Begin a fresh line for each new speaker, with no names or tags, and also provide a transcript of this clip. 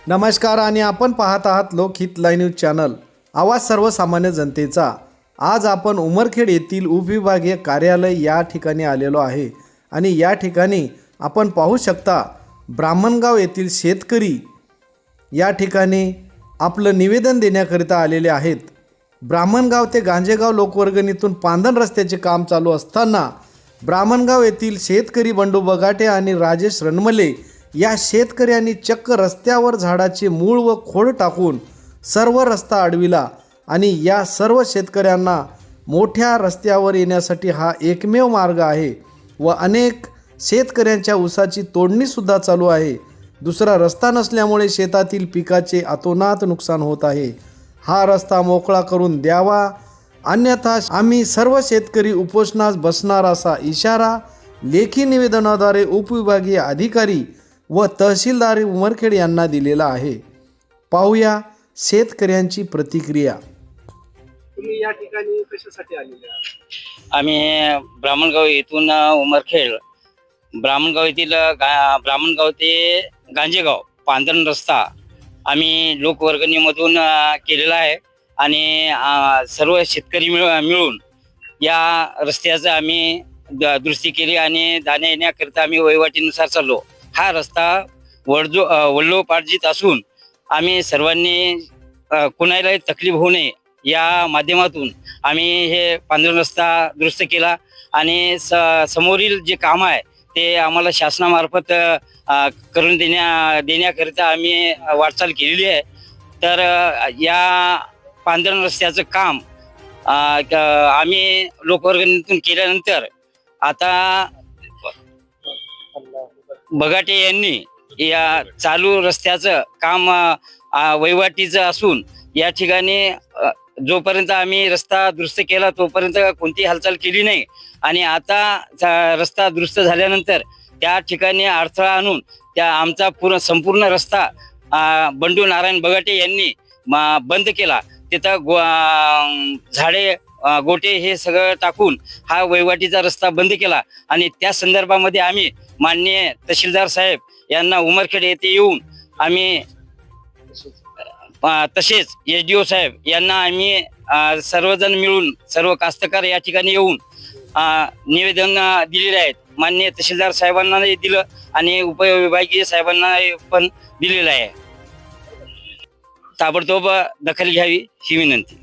नमस्कार आणि आपण पाहत आहात लोकहित लाईव्ह न्यूज चॅनल, आवाज सर्वसामान्य जनतेचा। आज आपण उमरखेड येथील उपविभागीय कार्यालय या ठिकाणी आलेलो आहे आणि या ठिकाणी आपण पाहू शकता ब्राह्मणगाव येथील शेतकरी या ठिकाणी आपलं निवेदन देण्याकरिता आलेले आहेत। ब्राह्मणगाव ते गांजेगाव लोकवर्गणीतून पांधन रस्त्याचे काम चालू असताना ब्राह्मणगाव येथील शेतकरी बंडू बगाटे आणि राजेश रणमले या शेतकऱ्यांनी चक्क रस्त्यावर झाडाचे मूळ व खोड टाकून सर्व रस्ता अडविला आणि या सर्व शेतकऱ्यांना मोठ्या रस्त्यावर येण्यासाठी हा एकमेव मार्ग आहे व अनेक शेतकऱ्यांच्या ऊसाची तोडणी सुद्धा चालू आहे। दुसरा रस्ता नसल्यामुळे शेतातील पिकाचे अतोनात नुकसान होत आहे। हा रस्ता मोकळा करून द्यावा, अन्यथा आम्ही सर्व शेतकरी उपोषणास बसणार असा इशारा लेखी निवेदनाद्वारे उपविभागीय अधिकारी व तहसीलदार उमरखेड यांना दिलेला आहे। पाहूया शेतकऱ्यांची प्रतिक्रिया।
तुम्ही या ठिकाणी कशासाठी आलेले आहात?
आम्ही ब्राह्मणगाव येथून उमरखेड, ब्राह्मणगाव येथील ब्राह्मणगाव ते गांजेगाव पांधन रस्ता आम्ही लोकवर्गणीमधून केलेला आहे आणि सर्व शेतकरी मिळून या रस्त्याचं आम्ही दुरुस्ती केली आणि जाण्या येण्याकरिता आम्ही वहिवाटीनुसार चाललो। हा रस्ता वडिलोपार्जित असून आम्ही सर्वांनी कुणालाही तकलीफ होऊ नये या माध्यमातून आम्ही हे पांढरा रस्ता दुरुस्त केला आणि समोरील जे काम आहे ते आम्हाला शासनामार्फत करून देण्याकरिता आम्ही वाटचाल केलेली आहे। तर या पांढरा रस्त्याचं काम आम्ही लोकवर्गणीतून केल्यानंतर आता बगाटे यांनी या चालू रस्त्याचं काम वहिवाटीचं असून या ठिकाणी जोपर्यंत आम्ही रस्ता दुरुस्त केला तोपर्यंत कोणती हालचाल केली नाही आणि आता रस्ता दुरुस्त झाल्यानंतर त्या ठिकाणी अडथळा आणून आमचा संपूर्ण रस्ता बंडू नारायण बगाटे यांनी बंद केला। तिथं झाडे गोटे हे सगळं टाकून हा वहिवाटीचा रस्ता बंद केला आणि त्या संदर्भामध्ये आम्ही माननीय तहसीलदार साहेब यांना उमरखेड येथे येऊन आम्ही तसेच SDO साहेब यांना आम्ही सर्वजण मिळून सर्व कास्तकार या ठिकाणी येऊन निवेदन दिलेले आहेत। माननीय तहसीलदार साहेबांनाही दिलं आणि उपविभागीय साहेबांना पण दिलेलं आहे। ताबडतोब दखल घ्यावी ही विनंती।